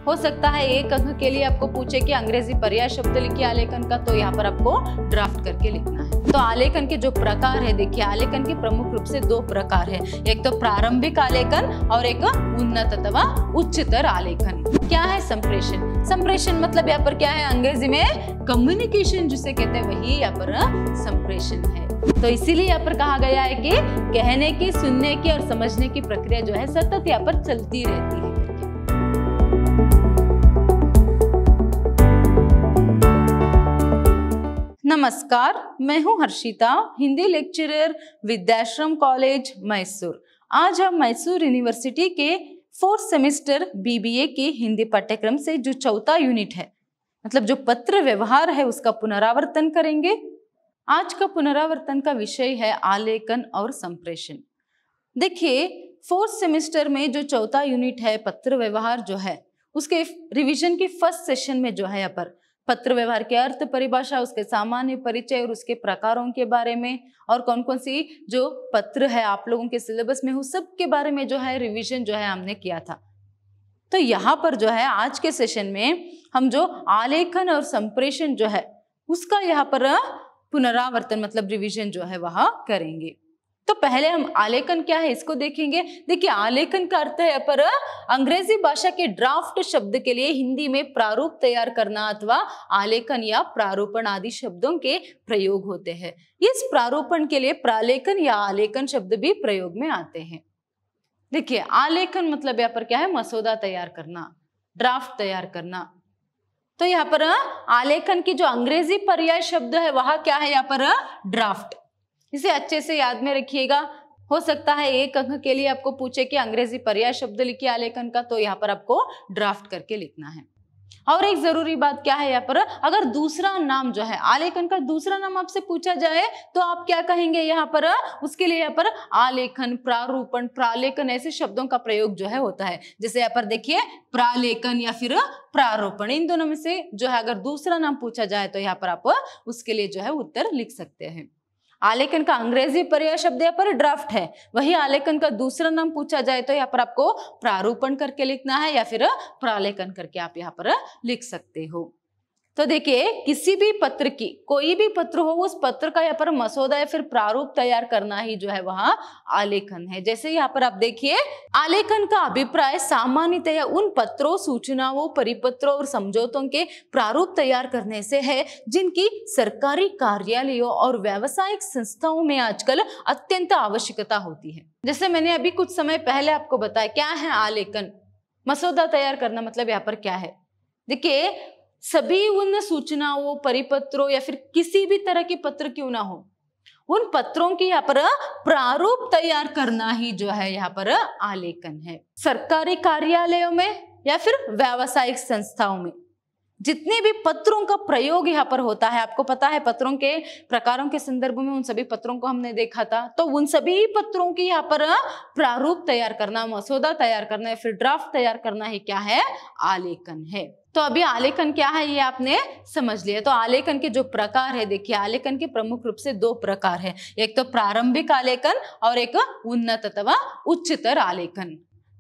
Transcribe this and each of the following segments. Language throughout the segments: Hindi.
हो सकता है एक अंक के लिए आपको पूछे कि अंग्रेजी पर्याय शब्द लिखिए आलेखन का, तो यहाँ पर आपको ड्राफ्ट करके लिखना है। तो आलेखन के जो प्रकार है, देखिए आलेखन के प्रमुख रूप से दो प्रकार है, एक तो प्रारंभिक आलेखन और एक उन्नत अथवा उच्चतर आलेखन। क्या है संप्रेषण? संप्रेषण मतलब यहाँ पर क्या है, अंग्रेजी में कम्युनिकेशन जिसे कहते हैं वही यहाँ पर संप्रेषण है। तो इसीलिए यहाँ पर कहा गया है कि कहने की, सुनने की और समझने की प्रक्रिया जो है सतत यहाँ पर चलती रहती है। नमस्कार, मैं हूं हर्षिता, हिंदी लेक्चरर, विद्याश्रम कॉलेज मैसूर। आज हम मैसूर यूनिवर्सिटी के 4th सेमेस्टर BBA के हिंदी पाठ्यक्रम से जो चौथा यूनिट है, मतलब जो पत्र व्यवहार है, उसका पुनरावर्तन करेंगे। आज का पुनरावर्तन का विषय है आलेखन और संप्रेषण। देखिए 4th सेमेस्टर में जो चौथा यूनिट है पत्र व्यवहार जो है, उसके रिवीजन के फर्स्ट सेशन में जो है यहाँ पर पत्र व्यवहार के अर्थ, परिभाषा, उसके सामान्य परिचय और उसके प्रकारों के बारे में, और कौन कौन सी जो पत्र है आप लोगों के सिलेबस में, उस सब के बारे में जो है रिवीजन जो है हमने किया था। तो यहाँ पर जो है आज के सेशन में हम जो आलेखन और संप्रेषण जो है उसका यहाँ पर पुनरावर्तन मतलब रिवीजन जो है वह करेंगे। तो पहले हम आलेखन क्या है इसको देखेंगे। देखिए आलेखन का अर्थ है पर अंग्रेजी भाषा के ड्राफ्ट शब्द के लिए हिंदी में प्रारूप तैयार करना अथवा आलेखन या प्रारूपण आदि शब्दों के प्रयोग होते हैं। इस प्रारूपण के लिए प्रालेखन या आलेखन शब्द भी प्रयोग में आते हैं। देखिए आलेखन मतलब यहाँ पर क्या है, मसौदा तैयार करना, ड्राफ्ट तैयार करना। तो यहाँ पर आलेखन की जो अंग्रेजी पर्याय शब्द है वह क्या है, यहाँ पर ड्राफ्ट। इसे अच्छे से याद में रखिएगा। हो सकता है एक अंक के लिए आपको पूछे कि अंग्रेजी पर्याय शब्द लिखिए आलेखन का, तो यहाँ पर आपको ड्राफ्ट करके लिखना है। और एक जरूरी बात क्या है, यहाँ पर अगर दूसरा नाम जो है आलेखन का दूसरा नाम आपसे पूछा जाए तो आप क्या कहेंगे यहाँ पर, उसके लिए यहाँ पर आलेखन, प्रारूपण, प्रालेखन ऐसे शब्दों का प्रयोग जो है होता है। जैसे यहाँ पर देखिए प्रालेखन या फिर प्रारूपण, इन दोनों में से जो है अगर दूसरा नाम पूछा जाए तो यहाँ पर आप उसके लिए जो है उत्तर लिख सकते हैं। आलेखन का अंग्रेजी पर्याय शब्द यहाँ पर ड्राफ्ट है, वही आलेखन का दूसरा नाम पूछा जाए तो यहाँ पर आपको प्रारूपण करके लिखना है या फिर प्रालेखन करके आप यहाँ पर लिख सकते हो। तो देखिए किसी भी पत्र की, कोई भी पत्र हो, उस पत्र का यहाँ पर मसौदा या फिर प्रारूप तैयार करना ही जो है वह आलेखन है। जैसे यहाँ पर आप देखिए आलेखन का अभिप्राय सामान्यतया उन पत्रों, सूचनाओं, परिपत्रों और समझौतों के प्रारूप तैयार करने से है जिनकी सरकारी कार्यालयों और व्यावसायिक संस्थाओं में आजकल अत्यंत आवश्यकता होती है। जैसे मैंने अभी कुछ समय पहले आपको बताया क्या है आलेखन, मसौदा तैयार करना मतलब यहाँ पर क्या है। देखिए सभी उन सूचनाओं, परिपत्रों या फिर किसी भी तरह के पत्र क्यों ना हो, उन पत्रों की यहाँ पर प्रारूप तैयार करना ही जो है यहाँ पर आलेखन है। सरकारी कार्यालयों में या फिर व्यावसायिक संस्थाओं में जितने भी पत्रों का प्रयोग यहाँ पर होता है, आपको पता है पत्रों के प्रकारों के संदर्भ में उन सभी पत्रों को हमने देखा था। तो उन सभी पत्रों की यहाँ पर प्रारूप तैयार करना, मसौदा तैयार करना या फिर ड्राफ्ट तैयार करना ही क्या है, आलेखन है। तो अभी आलेखन क्या है ये आपने समझ लिया। तो आलेखन के जो प्रकार है, देखिए आलेखन के प्रमुख रूप से दो प्रकार है, एक तो प्रारंभिक आलेखन और एक उन्नत अथवा उच्चतर आलेखन।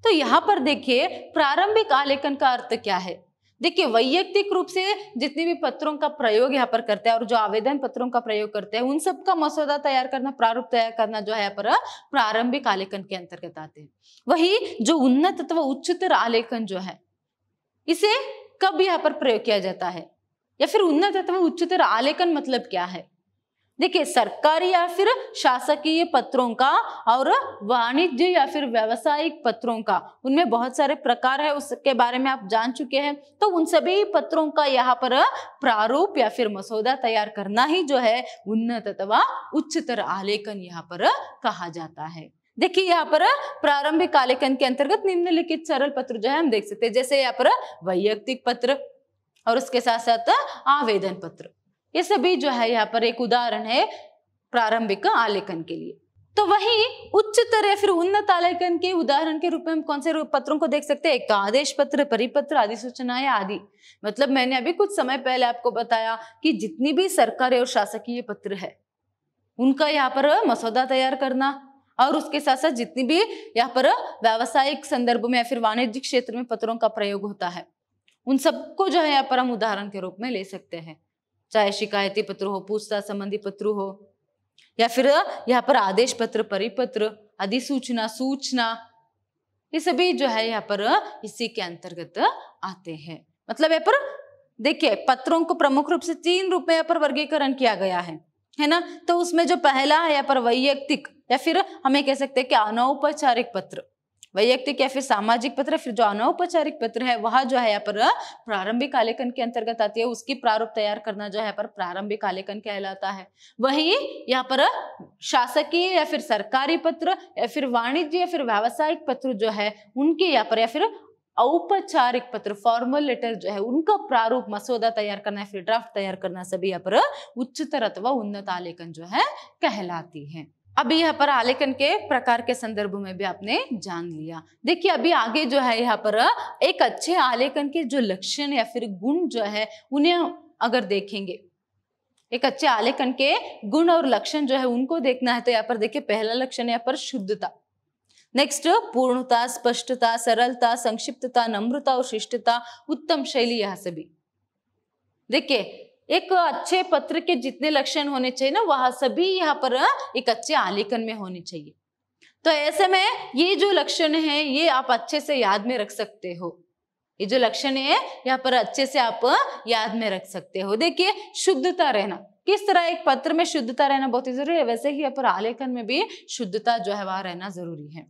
तो यहाँ पर देखिए प्रारंभिक आलेखन का अर्थ क्या है। देखिए वैयक्तिक रूप से जितने भी पत्रों का प्रयोग यहाँ पर करते हैं और जो आवेदन पत्रों का प्रयोग करते हैं उन सब का मसौदा तैयार करना, प्रारूप तैयार करना जो है यहाँ पर प्रारंभिक आलेखन के अंतर्गत आते हैं। वही जो उन्नत अथवा उच्चतर आलेखन जो है इसे कब यहाँ पर प्रयोग किया जाता है, या फिर उन्नत अथवा उच्चतर आलेखन मतलब क्या है। देखिए सरकारी या फिर शासकीय पत्रों का और वाणिज्य या फिर व्यावसायिक पत्रों का, उनमें बहुत सारे प्रकार है, उसके बारे में आप जान चुके हैं। तो उन सभी पत्रों का यहाँ पर प्रारूप या फिर मसौदा तैयार करना ही जो है उन्नत अथवा उच्चतर आलेखन यहाँ पर कहा जाता है। देखिए यहाँ पर प्रारंभिक आलेखन के अंतर्गत निम्नलिखित सरल पत्र जो है हम देख सकते हैं। जैसे यहाँ पर वैयक्तिक पत्र और उसके साथ साथ आवेदन पत्र, ये सभी जो है यहाँ पर एक उदाहरण है प्रारंभिक आलेखन के लिए। तो वही उच्चतर या फिर उन्नत आलेखन के उदाहरण के रूप में हम कौन से पत्रों को देख सकते हैं, एक तो आदेश पत्र, परिपत्र, अधिसूचनाएं आदि। मतलब मैंने अभी कुछ समय पहले आपको बताया कि जितनी भी सरकारी और शासकीय पत्र है उनका यहाँ पर मसौदा तैयार करना, और उसके साथ साथ जितनी भी यहाँ पर व्यावसायिक संदर्भ में या फिर वाणिज्यिक क्षेत्र में पत्रों का प्रयोग होता है उन सबको जो है यहाँ पर हम उदाहरण के रूप में ले सकते हैं, चाहे शिकायती पत्र हो, पूछताछ संबंधी पत्र हो, या फिर यहाँ पर आदेश पत्र, परिपत्र, अधिसूचना, सूचना, ये सभी जो है यहाँ पर इसी के अंतर्गत आते हैं। मतलब यहाँ पर देखिए पत्रों को प्रमुख रूप से 3 रूप में यहाँ पर वर्गीकरण किया गया है ना। तो उसमें जो पहला है यहाँ पर वैयक्तिक, या फिर हमें कह सकते हैं कि अनौपचारिक पत्र, वैयक्तिक या फिर सामाजिक पत्र। फिर जो अनौपचारिक पत्र है वह जो है यहाँ पर प्रारंभिक आलेखन के अंतर्गत आती है, उसकी प्रारूप तैयार करना जो है यहाँ पर प्रारंभिक आलेखन कहलाता है। वही यहाँ पर शासकीय या फिर सरकारी पत्र या फिर वाणिज्य या फिर व्यावसायिक पत्र जो है उनके यहाँ पर, या फिर औपचारिक पत्र, फॉर्मल लेटर जो है उनका प्रारूप मसौदा तैयार करना है, फिर ड्राफ्ट तैयार करना, सभी यहाँ पर उच्चतर अथवा उन्नत आलेखन जो है कहलाती है। अभी यहाँ पर आलेखन के प्रकार के संदर्भ में भी आपने जान लिया। देखिए अभी आगे जो है यहाँ पर एक अच्छे आलेखन के जो लक्षण या फिर गुण जो है उन्हें अगर देखेंगे, एक अच्छे आलेखन के गुण और लक्षण जो है उनको देखना है, तो यहाँ पर देखिए पहला लक्षण यहाँ पर शुद्धता, नेक्स्ट पूर्णता, स्पष्टता, सरलता, संक्षिप्तता, नम्रता और शिष्टता, उत्तम शैली, यह सभी। देखिए एक अच्छे पत्र के जितने लक्षण होने चाहिए ना वह सभी यहाँ पर एक अच्छे आलेखन में होने चाहिए। तो ऐसे में ये जो लक्षण है ये आप अच्छे से याद में रख सकते हो, ये जो लक्षण है यहाँ पर अच्छे से आप याद में रख सकते हो। देखिए शुद्धता रहना, किस तरह एक पत्र में शुद्धता रहना बहुत ही जरूरी है, वैसे ही यहाँ पर आलेखन में भी शुद्धता जो है वह रहना जरूरी है।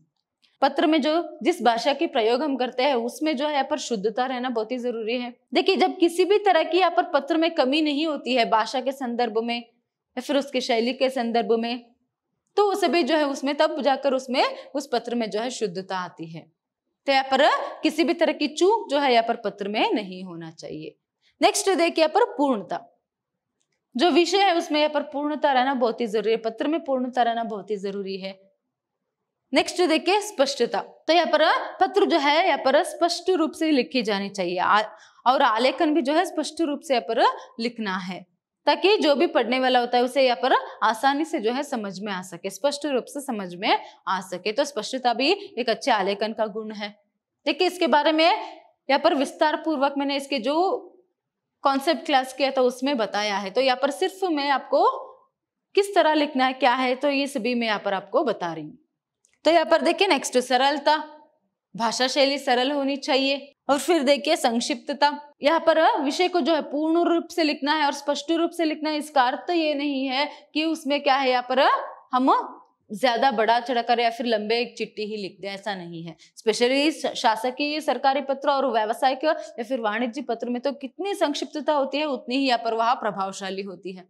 पत्र में जो जिस भाषा की प्रयोग हम करते हैं उसमें जो है यहाँ पर शुद्धता रहना बहुत ही जरूरी है। देखिए जब किसी भी तरह की यहाँ पर पत्र में कमी नहीं होती है भाषा के संदर्भ में या फिर उसके शैली के संदर्भ में, तो वो सभी जो है उसमें तब जाकर उसमें उस पत्र में जो है शुद्धता आती है। तो यहाँ पर किसी भी तरह की चूक जो है यहाँ पर पत्र में नहीं होना चाहिए। नेक्स्ट देखिए यहाँ पर पूर्णता, जो विषय है उसमें यहाँ पर पूर्णता रहना बहुत ही जरूरी है, पत्र में पूर्णता रहना बहुत ही जरूरी है। नेक्स्ट देखिए स्पष्टता, तो यहाँ पर पत्र जो है यहाँ पर स्पष्ट रूप से लिखी जानी चाहिए और आलेखन भी जो है स्पष्ट रूप से यहाँ पर लिखना है, ताकि जो भी पढ़ने वाला होता है उसे यहाँ पर आसानी से जो है समझ में आ सके, स्पष्ट रूप से समझ में आ सके। तो स्पष्टता भी एक अच्छे आलेखन का गुण है। देखिए इसके बारे में यहाँ पर विस्तार पूर्वक मैंने इसके जो कॉन्सेप्ट क्लास किया था उसमें बताया है, तो यहाँ पर सिर्फ मैं आपको किस तरह लिखना है क्या है तो ये सभी मैं यहाँ पर आपको बता रही हूँ। तो यहाँ पर देखिए नेक्स्ट सरलता, भाषा शैली सरल होनी चाहिए। और फिर देखिए संक्षिप्तता, यहाँ पर विषय को जो है पूर्ण रूप से लिखना है और स्पष्ट रूप से लिखना है। इसका अर्थ ये नहीं है कि उसमें क्या है यहाँ पर हम ज्यादा बड़ा चढ़ाकर या फिर लंबे एक चिट्ठी ही लिख दे, ऐसा नहीं है। स्पेशली शासकीय सरकारी पत्र और व्यावसायिक या फिर वाणिज्य पत्र में तो कितनी संक्षिप्तता होती है उतनी ही यहाँ पर वह प्रभावशाली होती है।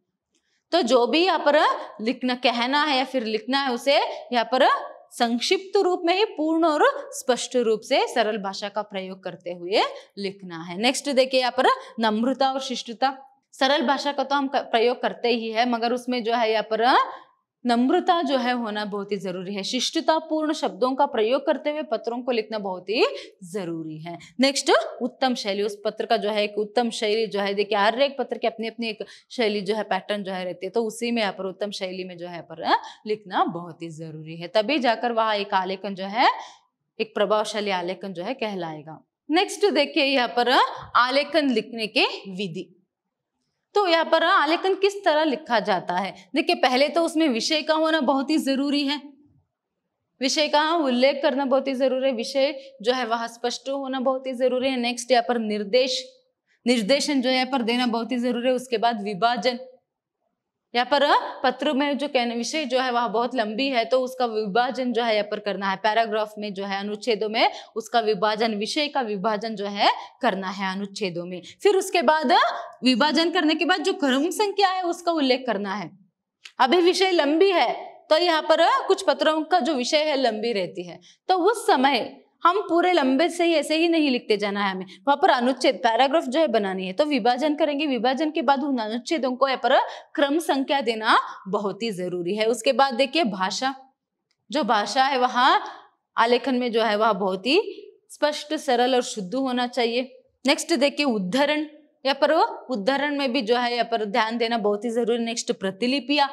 तो जो भी यहाँ पर लिखना कहना है या फिर लिखना है उसे यहाँ पर संक्षिप्त रूप में ही पूर्ण और स्पष्ट रूप से सरल भाषा का प्रयोग करते हुए लिखना है। नेक्स्ट देखिए यहाँ पर नम्रता और शिष्टता, सरल भाषा का तो हम प्रयोग करते ही है मगर उसमें जो है यहाँ पर नम्रता जो है होना बहुत ही जरूरी है। शिष्टता पूर्ण शब्दों का प्रयोग करते हुए पत्रों को लिखना बहुत ही जरूरी है। नेक्स्ट उत्तम शैली, उस पत्र का जो है एक उत्तम शैली जो है, देखिए हर एक पत्र की अपनी अपनी एक शैली जो है पैटर्न जो है रहती है, तो उसी में यहाँ पर उत्तम शैली में जो है पर लिखना बहुत ही जरूरी है, तभी जाकर वह एक आलेखन जो है एक प्रभावशाली आलेखन जो है कहलाएगा। नेक्स्ट देखिए यहाँ पर आलेखन लिखने के विधि, तो यहाँ पर आलेखन किस तरह लिखा जाता है। देखिए पहले तो उसमें विषय का होना बहुत ही जरूरी है, विषय का उल्लेख करना बहुत ही जरूरी है, विषय जो है वह स्पष्ट होना बहुत ही जरूरी है। नेक्स्ट यहाँ पर निर्देशन जो है यहाँ पर देना बहुत ही जरूरी है। उसके बाद विभाजन, यहाँ पर पत्र में जो कहने विषय जो है वह बहुत लंबी है तो उसका विभाजन जो है यहाँ पर करना है, पैराग्राफ में जो है अनुच्छेदों में उसका विभाजन, विषय का विभाजन जो है करना है अनुच्छेदों में। फिर उसके बाद विभाजन करने के बाद जो क्रम संख्या है उसका उल्लेख करना है। अभी विषय लंबी है तो यहाँ पर कुछ पत्रों का जो विषय है लंबी रहती है, तो उस समय हम पूरे लंबे से ही ऐसे ही नहीं लिखते जाना है, हमें वहां पर अनुच्छेद पैराग्राफ जो है बनानी है। तो विभाजन करेंगे, विभाजन के बाद उन अनुच्छेदों को यहाँ पर क्रम संख्या देना बहुत ही जरूरी है। उसके बाद देखिए भाषा, जो भाषा है वहां आलेखन में जो है वह बहुत ही स्पष्ट, सरल और शुद्ध होना चाहिए। नेक्स्ट देखिए उद्धरण, यहाँ पर उद्धरण में भी जो है यहाँ पर ध्यान देना बहुत ही जरूरी। नेक्स्ट प्रतिलिपियां,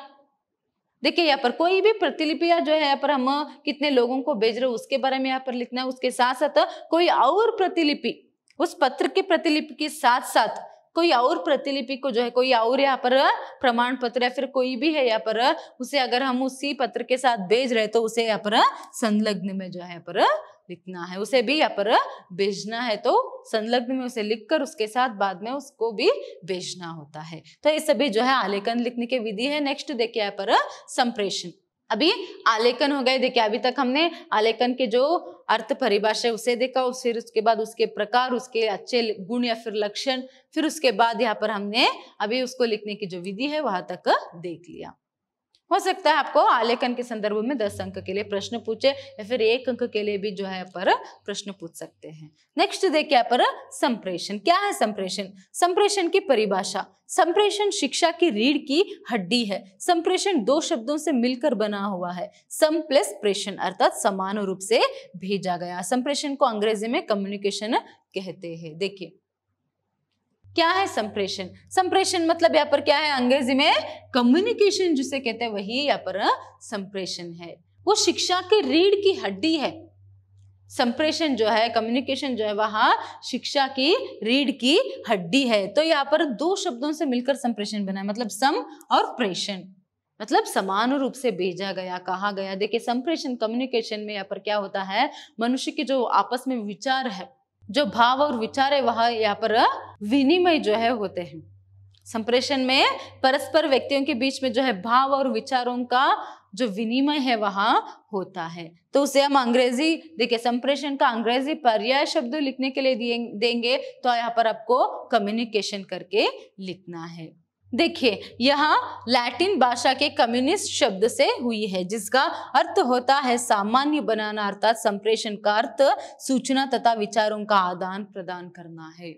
देखिए यहाँ पर कोई भी प्रतिलिपियां जो है यहाँ पर हम कितने लोगों को भेज रहे हो उसके बारे में यहाँ पर लिखना है। उसके साथ साथ कोई और प्रतिलिपि उस पत्र की प्रतिलिपि के साथ साथ कोई और प्रतिलिपि को जो है, कोई और यहाँ पर प्रमाण पत्र या फिर कोई भी है यहाँ पर, उसे अगर हम उसी पत्र के साथ भेज रहे तो उसे यहाँ पर संलग्न में जो है यहाँ पर लिखना है, उसे भी यहाँ पर भेजना है तो संलग्न में उसे लिखकर उसके साथ बाद में उसको भी भेजना होता है। तो ये सभी जो है आलेखन लिखने की विधि है। नेक्स्ट देखिए यहाँ पर संप्रेषण। अभी आलेखन हो गए, देखिए अभी तक हमने आलेखन के जो अर्थ परिभाषा है उसे देखा, फिर उसके बाद उसके प्रकार, उसके अच्छे गुण या फिर लक्षण, फिर उसके बाद यहाँ पर हमने अभी उसको लिखने की जो विधि है वहां तक देख लिया। हो सकता है आपको आलेखन के संदर्भ में 10 अंक के लिए प्रश्न पूछे या फिर 1 अंक के लिए भी जो है पर प्रश्न पूछ सकते हैं। नेक्स्ट देखिए यहाँ पर संप्रेषण। क्या है संप्रेषण? संप्रेषण की परिभाषा, संप्रेषण शिक्षा की रीढ़ की हड्डी है। संप्रेषण 2 शब्दों से मिलकर बना हुआ है, सम प्लस प्रेषण, अर्थात समान रूप से भेजा गया। संप्रेषण को अंग्रेजी में कम्युनिकेशन कहते हैं। देखिए क्या है संप्रेषण? संप्रेषण मतलब यहाँ पर क्या है, अंग्रेजी में कम्युनिकेशन जिसे कहते हैं वही यहाँ पर संप्रेषण है। वो शिक्षा की रीढ़ की हड्डी है। संप्रेषण जो है, कम्युनिकेशन जो है वहां शिक्षा की रीढ़ की हड्डी है। तो यहाँ पर 2 शब्दों से मिलकर संप्रेषण बना है, मतलब सम और प्रेषण, मतलब समान रूप से भेजा गया, कहा गया। देखिए संप्रेषण कम्युनिकेशन में यहाँ पर क्या होता है, मनुष्य के जो आपस में विचार है, जो भाव और विचार है वह यहाँ पर विनिमय जो है होते हैं। संप्रेषण में परस्पर व्यक्तियों के बीच में जो है भाव और विचारों का जो विनिमय है वहां होता है। तो उसे हम अंग्रेजी, देखिए संप्रेषण का अंग्रेजी पर्याय शब्द लिखने के लिए देंगे तो यहाँ पर आपको कम्युनिकेशन करके लिखना है। देखिए यहाँ लैटिन भाषा के कम्युनिस्ट शब्द से हुई है, जिसका अर्थ होता है सामान्य बनाना, अर्थात संप्रेषण का अर्थ सूचना तथा विचारों का आदान प्रदान करना है।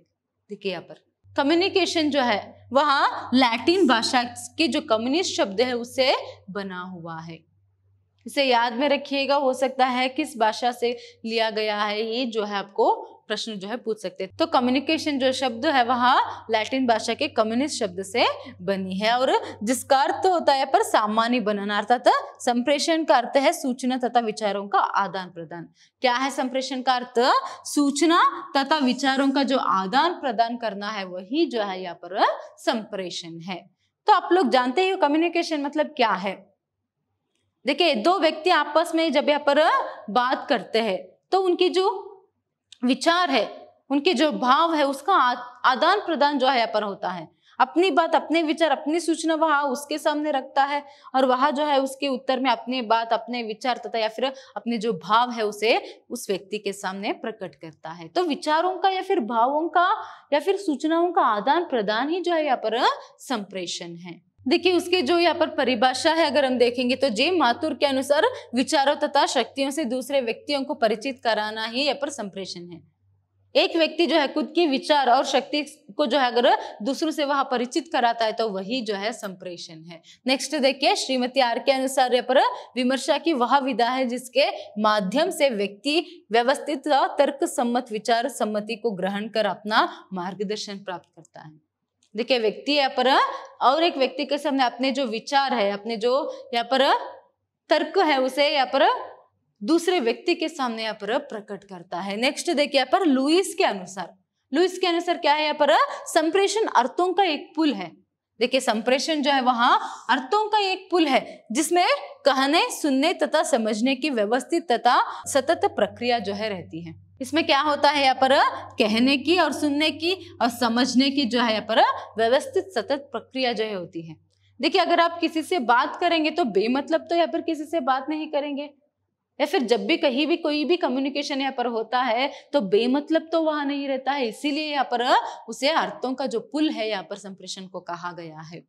देखिए यहाँ पर कम्युनिकेशन जो है वहाँ लैटिन भाषा के जो कम्युनिस्ट शब्द है उससे बना हुआ है। इसे याद में रखिएगा, हो सकता है किस भाषा से लिया गया है ये जो है आपको प्रश्न जो है पूछ सकते हैं। तो कम्युनिकेशन जो शब्द है वहाँ लैटिन भाषा के कम्युनिस्ट शब्द से बनी है और जिसका अर्थ होता है पर सामान्य बनाना, अर्थात संप्रेषण का अर्थ है सूचना तथा विचारों का आदान प्रदान। क्या है संप्रेषण का अर्थ? सूचना तथा विचारों का जो आदान प्रदान करना है वही जो है यहाँ पर संप्रेषण है। तो आप लोग जानते हो कम्युनिकेशन मतलब क्या है। देखिए 2 व्यक्ति आपस में जब यहाँ पर बात करते हैं तो उनकी जो विचार है, उनके जो भाव है उसका आदान प्रदान जो है यहाँ पर होता है। अपनी बात, अपने विचार, अपनी सूचना वह उसके सामने रखता है और वह जो है उसके उत्तर में अपनी बात, अपने विचार तथा या फिर अपने जो भाव है उसे उस व्यक्ति के सामने प्रकट करता है। तो विचारों का या फिर भावों का या फिर सूचनाओं का आदान प्रदान ही जो है यहाँ पर संप्रेषण है। देखिए उसके जो यहाँ पर परिभाषा है अगर हम देखेंगे तो जे माथुर के अनुसार विचारों तथा शक्तियों से दूसरे व्यक्तियों को परिचित कराना ही यहाँ पर संप्रेषण है। एक व्यक्ति जो है खुद की विचार और शक्ति को जो है अगर दूसरों से वह परिचित कराता है तो वही जो है संप्रेषण है। नेक्स्ट देखिए श्रीमती आर के अनुसार यहाँ पर विमर्शा की वह विधा है जिसके माध्यम से व्यक्ति व्यवस्थित तर्क सम्मत विचार सम्मति को ग्रहण कर अपना मार्गदर्शन प्राप्त करता है। देखिए व्यक्ति यहाँ पर और एक व्यक्ति के सामने अपने जो विचार है, अपने जो यहाँ पर तर्क है उसे यहाँ पर दूसरे व्यक्ति के सामने यहाँ पर प्रकट करता है। नेक्स्ट देखिए यहाँ पर लुईस के अनुसार क्या है, यहाँ पर संप्रेषण अर्थों का एक पुल है। देखिए संप्रेषण जो है वहां अर्थों का एक पुल है जिसमें कहने, सुनने तथा समझने की व्यवस्थित तथा सतत प्रक्रिया जो है रहती है। इसमें क्या होता है यहाँ पर कहने की और सुनने की और समझने की जो है यहाँ पर व्यवस्थित सतत प्रक्रिया जो है होती है। देखिए अगर आप किसी से बात करेंगे तो बेमतलब तो यहाँ पर किसी से बात नहीं करेंगे, या फिर जब भी कहीं भी कोई भी कम्युनिकेशन यहाँ पर होता है तो बेमतलब तो वहां नहीं रहता है। इसीलिए यहाँ पर उसे अर्थों का जो पुल है यहाँ पर संप्रेषण को कहा गया है।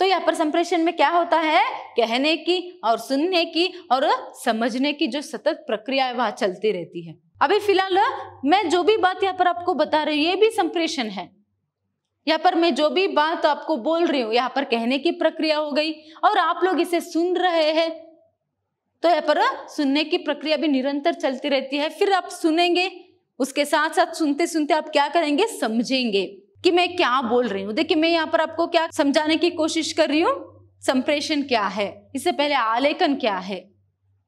तो यहाँ पर संप्रेषण में क्या होता है, कहने की और सुनने की और समझने की जो सतत प्रक्रिया है वह चलती रहती है। अभी फिलहाल मैं जो भी बात यहाँ पर आपको बता रही हूँ ये भी संप्रेषण है। यहाँ पर मैं जो भी बात आपको बोल रही हूँ यहाँ पर कहने की प्रक्रिया हो गई और आप लोग इसे सुन रहे हैं तो यहाँ पर सुनने की प्रक्रिया भी निरंतर चलती रहती है। फिर आप सुनेंगे, उसके साथ साथ सुनते सुनते आप क्या करेंगे, समझेंगे कि मैं क्या बोल रही हूँ। देखिए मैं यहाँ पर आपको क्या समझाने की कोशिश कर रही हूँ, संप्रेषण क्या है, इससे पहले आलेखन क्या है।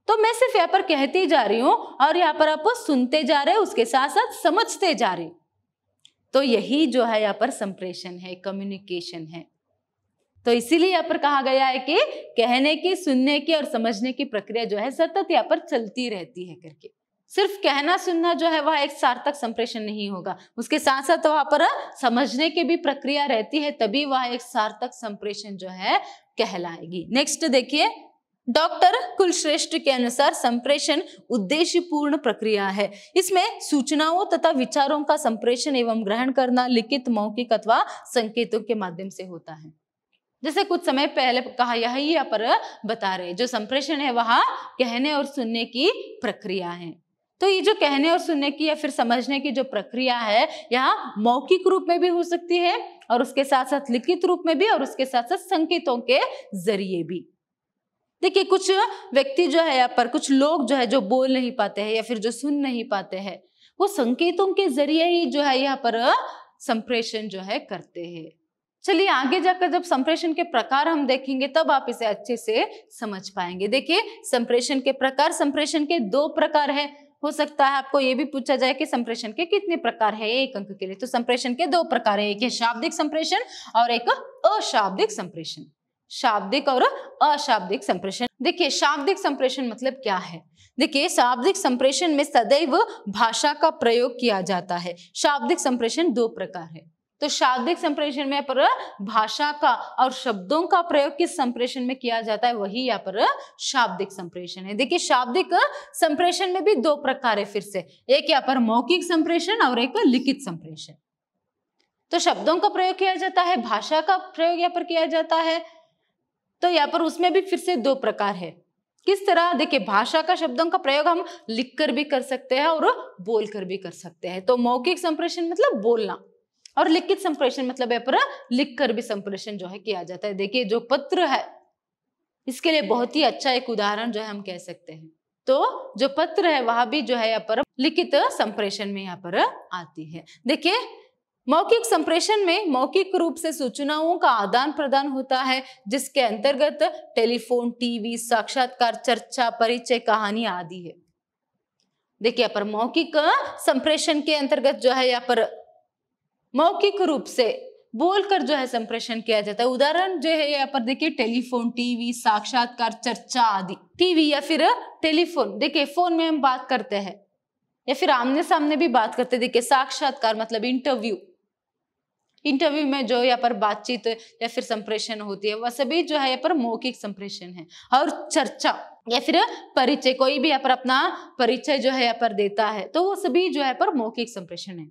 तो मैं सिर्फ यहाँ पर कहती जा रही हूं और यहाँ पर आप सुनते जा रहे हैं, उसके साथ साथ समझते जा रहे। तो यही जो है यहाँ पर संप्रेषण है, कम्युनिकेशन है। तो इसीलिए यहाँ पर कहा गया है कि कहने की, सुनने की और समझने की प्रक्रिया जो है सतत यहाँ पर चलती रहती है करके। सिर्फ कहना सुनना जो है वह एक सार्थक संप्रेषण नहीं होगा, उसके साथ साथ वहां पर समझने की भी प्रक्रिया रहती है, तभी वह एक सार्थक संप्रेषण जो है कहलाएगी। नेक्स्ट देखिए, डॉक्टर कुलश्रेष्ठ के अनुसार संप्रेषण उद्देश्यपूर्ण प्रक्रिया है। इसमें सूचनाओं तथा विचारों का संप्रेषण एवं ग्रहण करना लिखित, मौखिक अथवा संकेतों के माध्यम से होता है। जैसे कुछ समय पहले कहा, यही यहाँ पर बता रहे, जो संप्रेषण है वह कहने और सुनने की प्रक्रिया है। तो ये जो कहने और सुनने की या फिर समझने की जो प्रक्रिया है, यहाँ मौखिक रूप में भी हो सकती है और उसके साथ साथ लिखित रूप में भी और उसके साथ साथ संकेतों के जरिए भी। देखिए, कुछ व्यक्ति जो है यहाँ पर, कुछ लोग जो है जो बोल नहीं पाते हैं या फिर जो सुन नहीं पाते हैं, वो संकेतों के जरिए ही जो है यहाँ पर संप्रेषण जो है करते हैं। चलिए आगे जाकर जब संप्रेषण के प्रकार हम देखेंगे तब आप इसे अच्छे से समझ पाएंगे। देखिए, संप्रेषण के प्रकार, संप्रेषण के 2 प्रकार है। हो सकता है आपको ये भी पूछा जाए कि संप्रेषण के कितने प्रकार है 1 अंक के लिए। तो संप्रेषण के 2 प्रकार है, एक है शाब्दिक संप्रेषण और एक अशाब्दिक संप्रेषण। शाब्दिक और अशाब्दिक संप्रेषण। देखिए, शाब्दिक संप्रेषण मतलब क्या है? देखिए, शाब्दिक संप्रेषण में सदैव भाषा का प्रयोग किया जाता है। शाब्दिक संप्रेषण 2 प्रकार है। तो शाब्दिक संप्रेषण में पर भाषा का और शब्दों का प्रयोग किस संप्रेषण में किया जाता है, वही यहाँ पर शाब्दिक संप्रेषण है। देखिए, शाब्दिक संप्रेषण में भी 2 प्रकार है फिर से, एक यहाँ पर मौखिक संप्रेषण और एक लिखित संप्रेषण। तो शब्दों का प्रयोग किया जाता है, भाषा का प्रयोग यहाँ पर किया जाता है। तो यहाँ पर उसमें भी फिर से 2 प्रकार है। किस तरह? देखिए, भाषा का शब्दों का प्रयोग हम लिखकर भी कर सकते हैं और बोलकर भी कर सकते हैं। तो मौखिक संप्रेषण मतलब बोलना और लिखित संप्रेषण मतलब यहाँ पर लिखकर भी संप्रेषण जो है किया जाता है। देखिए, जो पत्र है इसके लिए बहुत ही अच्छा एक उदाहरण जो है हम कह सकते हैं। तो जो पत्र है वह भी जो है यहाँ पर लिखित संप्रेषण में यहाँ पर आती है। देखिए, मौखिक संप्रेषण में मौखिक रूप से सूचनाओं का आदान प्रदान होता है, जिसके अंतर्गत टेलीफोन, टीवी, साक्षात्कार, चर्चा, परिचय, कहानी आदि है। देखिए, यहाँ पर मौखिक संप्रेषण के अंतर्गत जो है यहाँ पर मौखिक रूप से बोलकर जो है संप्रेषण किया जाता है। उदाहरण जो है यहाँ पर देखिए, टेलीफोन, टीवी, साक्षात्कार, चर्चा आदि। टीवी या फिर टेलीफोन, देखिए फोन में हम बात करते हैं या फिर आमने सामने भी बात करते हैं। देखिए, साक्षात्कार मतलब इंटरव्यू, इंटरव्यू में जो यहाँ पर बातचीत या फिर संप्रेषण होती है वह सभी जो है यहाँ पर मौखिक संप्रेषण है। और चर्चा या फिर परिचय, कोई भी यहाँ पर अपना परिचय जो है यहाँ पर देता है, तो वो सभी जो है पर मौखिक संप्रेषण है।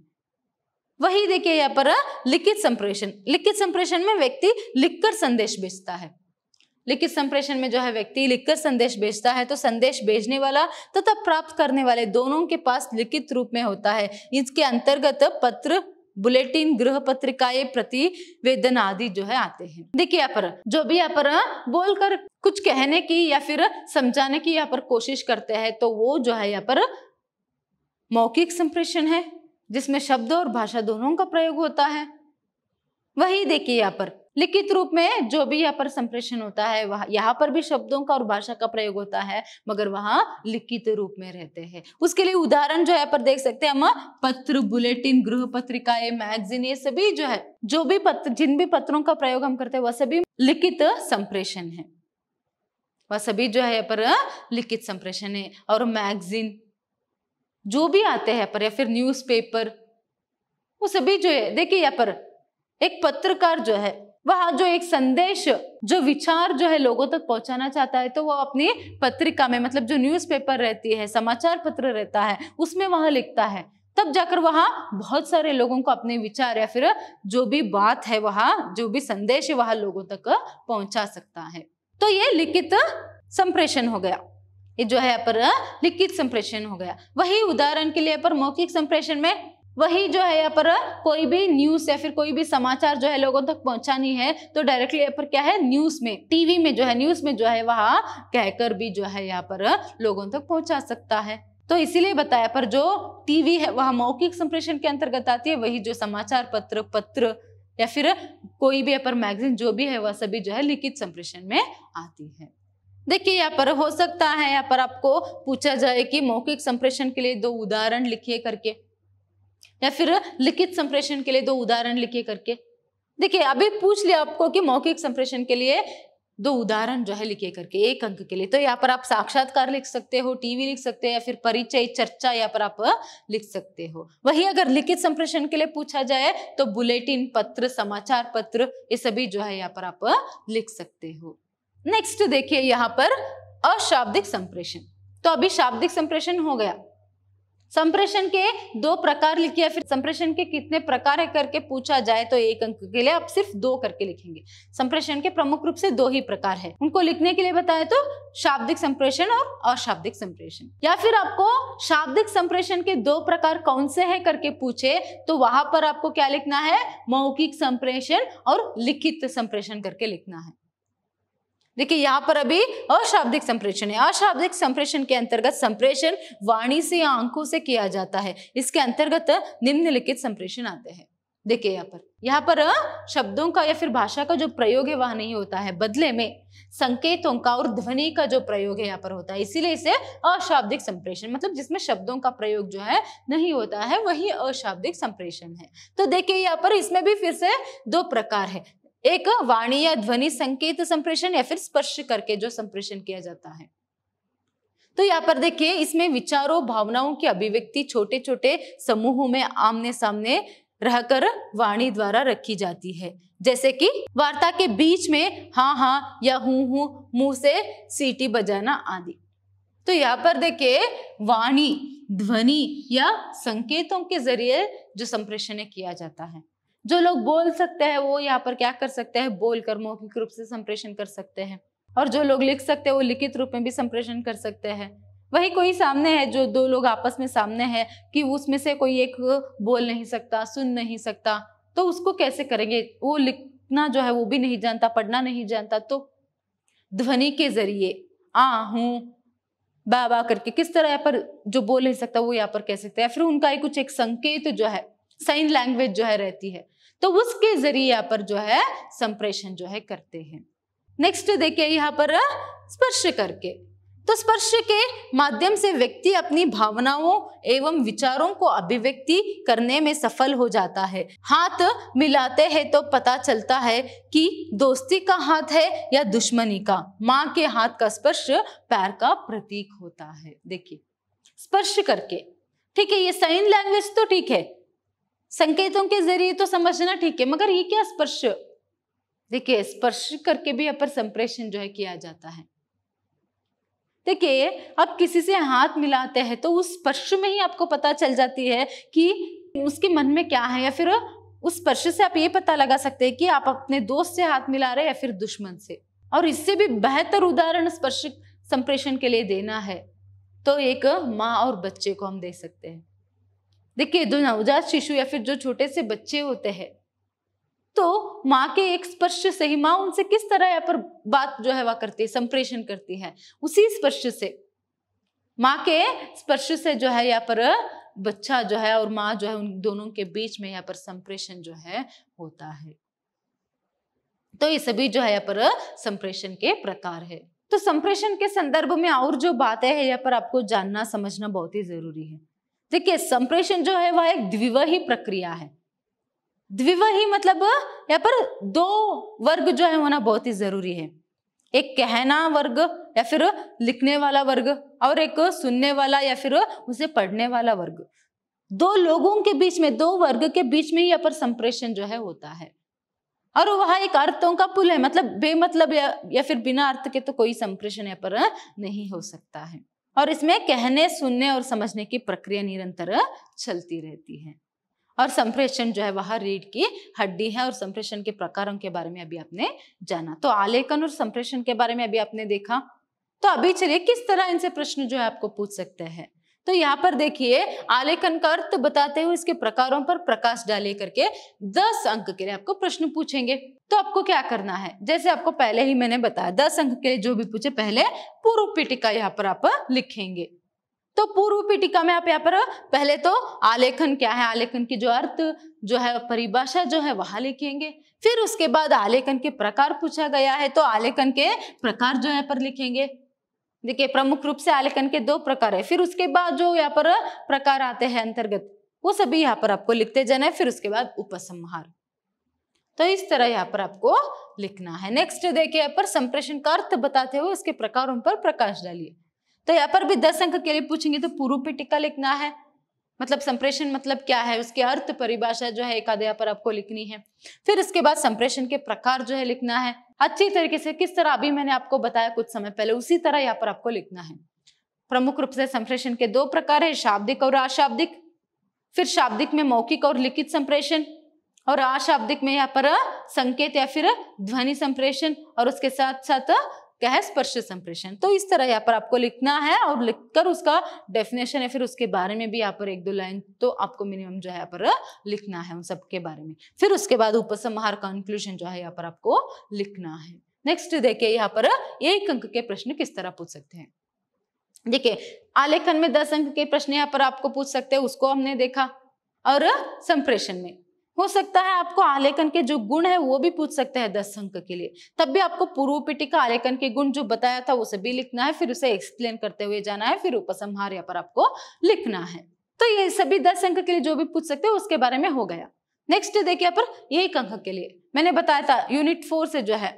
वही देखिए यहाँ पर लिखित संप्रेषण। लिखित संप्रेषण में व्यक्ति लिखकर संदेश भेजता है। लिखित संप्रेषण में जो है व्यक्ति लिखकर संदेश भेजता है, तो संदेश भेजने वाला तथा प्राप्त करने वाले दोनों के पास लिखित रूप में होता है। इसके अंतर्गत पत्र, बुलेटिन, गृह पत्रिकाएं, प्रतिवेदन आदि जो है आते हैं। देखिए, यहाँ पर जो भी यहाँ पर बोलकर कुछ कहने की या फिर समझाने की यहाँ पर कोशिश करते हैं, तो वो जो है यहाँ पर मौखिक संप्रेषण है, जिसमें शब्द और भाषा दोनों का प्रयोग होता है। वही देखिए, यहाँ पर लिखित रूप में जो भी यहाँ पर संप्रेषण होता है वह यहाँ पर भी शब्दों का और भाषा का प्रयोग होता है, मगर वहां लिखित रूप में रहते हैं। उसके लिए उदाहरण जो यहाँ पर देख सकते हैं हम, पत्र, बुलेटिन, गृह पत्रिकाएं, मैगजीन, ये सभी जो है, जो भी पत्र, जिन भी पत्रों का प्रयोग हम करते हैं वह सभी लिखित संप्रेषण है। वह सभी जो है यहाँ पर लिखित संप्रेषण है। और मैगजीन जो भी आते हैं पर या फिर न्यूज़पेपर, वो सभी जो है, देखिए यहाँ पर एक पत्रकार जो है वह जो एक संदेश, जो विचार जो है लोगों तक पहुंचाना चाहता है, तो वो अपनी पत्रिका में, मतलब जो न्यूज़पेपर रहती है, समाचार पत्र रहता है, उसमें वह लिखता है। तब जाकर वहां बहुत सारे लोगों को अपने विचार या फिर जो भी बात है, वहां जो भी संदेश है वह लोगों तक पहुंचा सकता है। तो ये लिखित संप्रेषण हो गया, ये जो है यहाँ पर लिखित संप्रेषण हो गया। वही उदाहरण के लिए यहाँ पर मौखिक संप्रेषण में वही जो है यहाँ पर कोई भी न्यूज या फिर कोई भी समाचार जो है लोगों तक पहुंचानी है, तो डायरेक्टली यहाँ पर क्या है, न्यूज में, टीवी में जो है, न्यूज में जो है वहां कहकर भी जो है यहाँ पर लोगों तक पहुंचा सकता है। तो इसीलिए बताया, पर जो टीवी है वह मौखिक संप्रेषण के अंतर्गत आती है, वही जो समाचार पत्र या फिर कोई भी यहाँ पर मैगजीन जो भी है वह सभी जो है लिखित संप्रेषण में आती है। देखिए यहाँ पर हो सकता है यहाँ पर आपको पूछा जाए कि मौखिक संप्रेषण के लिए दो उदाहरण लिखिए करके, या फिर लिखित संप्रेषण के लिए दो उदाहरण लिखिए करके। देखिए अभी पूछ लिया आपको कि मौखिक संप्रेषण के लिए दो उदाहरण जो है लिखिए करके 1 अंक के लिए, तो यहाँ पर आप साक्षात्कार लिख सकते हो, टीवी लिख सकते हैं, या फिर परिचय चर्चा यहाँ पर आप लिख सकते हो। वही अगर लिखित संप्रेषण के लिए पूछा जाए तो बुलेटिन, पत्र, समाचार पत्र, ये सभी जो है यहाँ पर आप लिख सकते हो। नेक्स्ट देखिए यहाँ पर अशाब्दिक संप्रेषण। तो अभी शाब्दिक संप्रेषण हो गया, संप्रेषण के 2 प्रकार लिखिए, या फिर संप्रेषण के कितने प्रकार है करके पूछा जाए तो 1 अंक के लिए आप सिर्फ 2 करके लिखेंगे। संप्रेषण के प्रमुख रूप से 2 ही प्रकार है, उनको लिखने के लिए बताए तो शाब्दिक संप्रेषण और अशाब्दिक संप्रेषण। या फिर आपको शाब्दिक संप्रेषण के 2 प्रकार कौन से हैं करके पूछे तो वहां पर आपको क्या लिखना है, मौखिक संप्रेषण और लिखित संप्रेषण करके लिखना है। देखिए यहाँ पर अभी अशाब्दिक संप्रेषण है। अशाब्दिक संप्रेषण के अंतर्गत संप्रेषण वाणी से या आंखों से किया जाता है, इसके अंतर्गत निम्नलिखित संप्रेषण आते हैं। देखिए यहाँ पर शब्दों का या फिर भाषा का जो प्रयोग है वह नहीं होता है, बदले में संकेतों का और ध्वनि का जो प्रयोग है यहाँ पर होता है, इसीलिए इसे अशाब्दिक संप्रेषण, मतलब जिसमें शब्दों का प्रयोग जो है नहीं होता है वही अशाब्दिक संप्रेषण है। तो देखिए यहाँ पर इसमें भी फिर से 2 प्रकार है, एक वाणी या ध्वनि संकेत संप्रेषण, या फिर स्पर्श करके जो संप्रेषण किया जाता है। तो यहाँ पर देखिए इसमें विचारों भावनाओं की अभिव्यक्ति छोटे छोटे समूहों में आमने सामने रहकर वाणी द्वारा रखी जाती है, जैसे कि वार्ता के बीच में हाँ हाँ या हूं मुंह से सीटी बजाना आदि। तो यहाँ पर देखिए वाणी, ध्वनि या संकेतों के जरिए जो संप्रेषण किया जाता है। जो लोग बोल सकते हैं वो यहाँ पर क्या कर सकते हैं, बोलकर मौखिक रूप से संप्रेषण कर सकते हैं, और जो लोग लिख सकते हैं वो लिखित रूप में भी संप्रेषण कर सकते हैं। वही कोई सामने है, जो 2 लोग आपस में सामने है कि उसमें से कोई एक बोल नहीं सकता, सुन नहीं सकता, तो उसको कैसे करेंगे, वो लिखना जो है वो भी नहीं जानता, पढ़ना नहीं जानता, तो ध्वनि के जरिए आ हूं बाबा करके किस तरह यहाँ पर जो बोल नहीं सकता वो यहाँ पर कह सकते हैं, फिर उनका कुछ एक संकेत जो है, साइन लैंग्वेज जो है रहती है, तो उसके जरिए यहाँ पर जो है संप्रेषण जो है करते हैं। नेक्स्ट देखिए यहाँ पर स्पर्श करके। तो स्पर्श के माध्यम से व्यक्ति अपनी भावनाओं एवं विचारों को अभिव्यक्ति करने में सफल हो जाता है। हाथ मिलाते हैं तो पता चलता है कि दोस्ती का हाथ है या दुश्मनी का। माँ के हाथ का स्पर्श पैर का प्रतीक होता है। देखिए स्पर्श करके, ठीक है, ये साइन लैंग्वेज तो ठीक है, संकेतों के जरिए तो समझना ठीक है, मगर ये क्या स्पर्श, देखिए स्पर्श करके भी यहाँ पर संप्रेषण जो है किया जाता है। देखिए आप किसी से हाथ मिलाते हैं तो उस स्पर्श में ही आपको पता चल जाती है कि उसके मन में क्या है, या फिर उस स्पर्श से आप ये पता लगा सकते हैं कि आप अपने दोस्त से हाथ मिला रहे हैं या फिर दुश्मन से। और इससे भी बेहतर उदाहरण स्पर्श संप्रेषण के लिए देना है तो एक माँ और बच्चे को हम दे सकते हैं। देखिए जो नवजात शिशु या फिर जो छोटे से बच्चे होते हैं तो माँ के एक स्पर्श से ही माँ उनसे किस तरह यहाँ पर बात जो है वह करती है, संप्रेषण करती है। उसी स्पर्श से, माँ के स्पर्श से जो है यहाँ पर बच्चा जो है और माँ जो है उन दोनों के बीच में यहाँ पर संप्रेषण जो है होता है। तो ये सभी जो है यहाँ पर संप्रेषण के प्रकार है। तो संप्रेषण के संदर्भ में और जो बातें हैं यहाँ पर आपको जानना समझना बहुत ही जरूरी है। देखिए संप्रेषण जो है वह एक द्विवाही प्रक्रिया है। द्विवाही मतलब यहाँ पर 2 वर्ग जो है होना बहुत ही जरूरी है, एक कहना वर्ग या फिर लिखने वाला वर्ग, और एक सुनने वाला या फिर उसे पढ़ने वाला वर्ग। 2 लोगों के बीच में, 2 वर्ग के बीच में यहाँ पर संप्रेषण जो है होता है। और वह एक अर्थों का पुल है, मतलब बेमतलब या फिर बिना अर्थ के तो कोई संप्रेषण यहाँ पर नहीं हो सकता है। और इसमें कहने, सुनने और समझने की प्रक्रिया निरंतर चलती रहती है। और संप्रेषण जो है वह रीढ़ की हड्डी है। और संप्रेषण के प्रकारों के बारे में अभी आपने जाना, तो आलेखन और संप्रेषण के बारे में अभी आपने देखा। तो अभी चलिए किस तरह इनसे प्रश्न जो है आपको पूछ सकते हैं। तो यहाँ पर देखिए आलेखन का अर्थ बताते हुए इसके प्रकारों पर प्रकाश डाले करके 10 अंक के लिए आपको प्रश्न पूछेंगे। तो आपको क्या करना है, जैसे आपको पहले ही मैंने बताया 10 अंक के लिए जो भी पूछे पहले पूर्व पीठिका यहाँ पर आप लिखेंगे। तो पूर्व पीठिका में आप यहाँ पर पहले तो आलेखन क्या है, आलेखन की जो अर्थ जो है परिभाषा जो है वहां लिखेंगे। फिर उसके बाद आलेखन के प्रकार पूछा गया है तो आलेखन के प्रकार जो है पर लिखेंगे। देखिए प्रमुख रूप से आलेखन के 2 प्रकार है। फिर उसके बाद जो यहाँ पर प्रकार आते हैं अंतर्गत वो सभी यहाँ पर आपको लिखते जाना है। फिर उसके बाद उपसंहार, तो इस तरह यहाँ पर आपको लिखना है। नेक्स्ट देखिए यहाँ पर संप्रेषण का अर्थ बताते हुए उसके प्रकारों पर प्रकाश डालिए। तो यहाँ पर भी 10 अंक के लिए पूछेंगे तो पूर्व पीठिका लिखना है, मतलब संप्रेषण मतलब क्या है, उसके अर्थ परिभाषा जो है एक आधे यहाँ पर आपको लिखनी है। फिर उसके बाद संप्रेषण के प्रकार जो है लिखना है अच्छी तरीके से, किस तरह अभी मैंने आपको बताया कुछ समय पहले उसी तरह यहाँ पर आपको लिखना है। प्रमुख रूप से संप्रेषण के 2 प्रकार है, शाब्दिक और अशाब्दिक। फिर शाब्दिक में मौखिक और लिखित संप्रेषण, और अशाब्दिक में यहाँ पर संकेत या फिर ध्वनि संप्रेषण, और उसके साथ साथ क्या है स्पर्श संप्रेषण। तो इस तरह यहाँ पर आपको लिखना है और लिखकर उसका डेफिनेशन है फिर उसके बारे में भी यहाँ पर 1-2 लाइन तो आपको मिनिमम जो है यहाँ पर लिखना है उन सब के बारे में। फिर उसके बाद उपसंहार कंक्लूजन जो है यहाँ पर आपको लिखना है। नेक्स्ट देखिए यहाँ पर 1 अंक के प्रश्न किस तरह पूछ सकते हैं। देखिए आलेखन में 10 अंक के प्रश्न यहाँ पर आपको पूछ सकते हैं, उसको हमने देखा। और संप्रेषण में हो सकता है आपको आलेखन के जो गुण है वो भी पूछ सकते हैं 10 अंक के लिए, तब भी आपको पूर्व पीठिका आलेखन के गुण जो बताया था वो सभी लिखना है। फिर उसे एक्सप्लेन करते हुए जाना है। फिर उपसंहार यहाँ पर आपको लिखना है। तो ये सभी 10 अंक के लिए जो भी पूछ सकते हैं उसके बारे में हो गया। नेक्स्ट देखिए यहाँ पर 1 अंक के लिए मैंने बताया था यूनिट 4 से जो है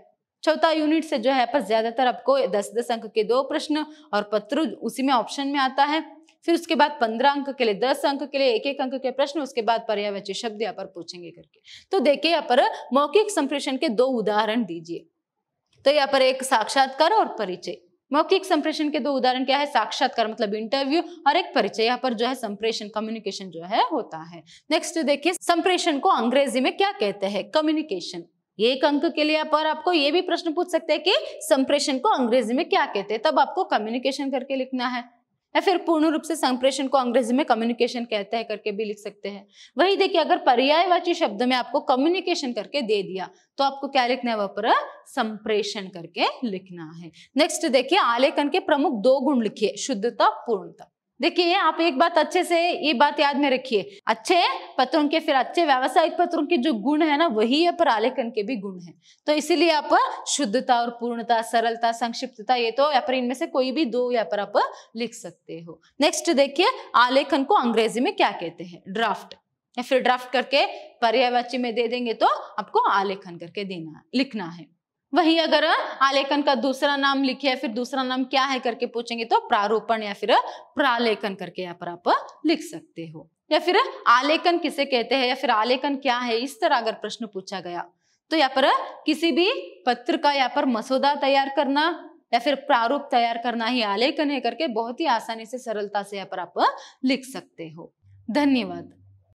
चौथा यूनिट से जो है पर ज्यादातर आपको 10-10 अंक के 2 प्रश्न और पत्र उसी में ऑप्शन में आता है। फिर उसके बाद 15 अंक के लिए 10 अंक के लिए 1-1 अंक के प्रश्न, उसके बाद पर्यायवाची शब्द यहाँ पर पूछेंगे करके। तो देखिए यहाँ पर मौखिक संप्रेषण के 2 उदाहरण दीजिए। तो यहाँ पर एक साक्षात्कार और परिचय। मौखिक संप्रेषण के 2 उदाहरण क्या है, साक्षात्कार मतलब इंटरव्यू, और एक परिचय यहाँ पर जो है संप्रेषण कम्युनिकेशन जो है होता है। नेक्स्ट देखिए संप्रेषण को अंग्रेजी में क्या कहते हैं, कम्युनिकेशन। 1 अंक के लिए पर आपको ये भी प्रश्न पूछ सकते हैं कि संप्रेषण को अंग्रेजी में क्या कहते हैं, तब आपको कम्युनिकेशन करके लिखना है। या फिर पूर्ण रूप से संप्रेषण को अंग्रेजी में कम्युनिकेशन कहते हैं करके भी लिख सकते हैं। वही देखिए अगर पर्यायवाची शब्द में आपको कम्युनिकेशन करके दे दिया तो आपको क्या लिखना है, वह पर संप्रेषण करके लिखना है। नेक्स्ट देखिए आलेखन के प्रमुख 2 गुण लिखिए, शुद्धता पूर्णता। देखिए आप एक बात अच्छे से ये बात याद में रखिए, अच्छे पत्रों के फिर अच्छे व्यावसायिक पत्रों के जो गुण है ना वही है पर आलेखन के भी गुण है। तो इसीलिए आप शुद्धता और पूर्णता, सरलता, संक्षिप्तता, ये तो यहाँ पर इनमें से कोई भी 2 यहाँ पर आप लिख सकते हो। नेक्स्ट देखिए आलेखन को अंग्रेजी में क्या कहते हैं, ड्राफ्ट। या फिर ड्राफ्ट करके पर्यायवाची में दे देंगे तो आपको आलेखन करके देना लिखना है। वही अगर आलेखन का दूसरा नाम लिखे फिर दूसरा नाम क्या है करके पूछेंगे तो प्रारूपण या फिर प्रालेखन करके यहाँ पर आप लिख सकते हो। या फिर आलेखन किसे कहते हैं या फिर आलेखन क्या है, इस तरह अगर प्रश्न पूछा गया तो यहाँ पर किसी भी पत्र का यहाँ पर मसौदा तैयार करना या फिर प्रारूप तैयार करना ही आलेखन है करके बहुत ही आसानी से सरलता से यहाँ पर आप लिख सकते हो। धन्यवाद।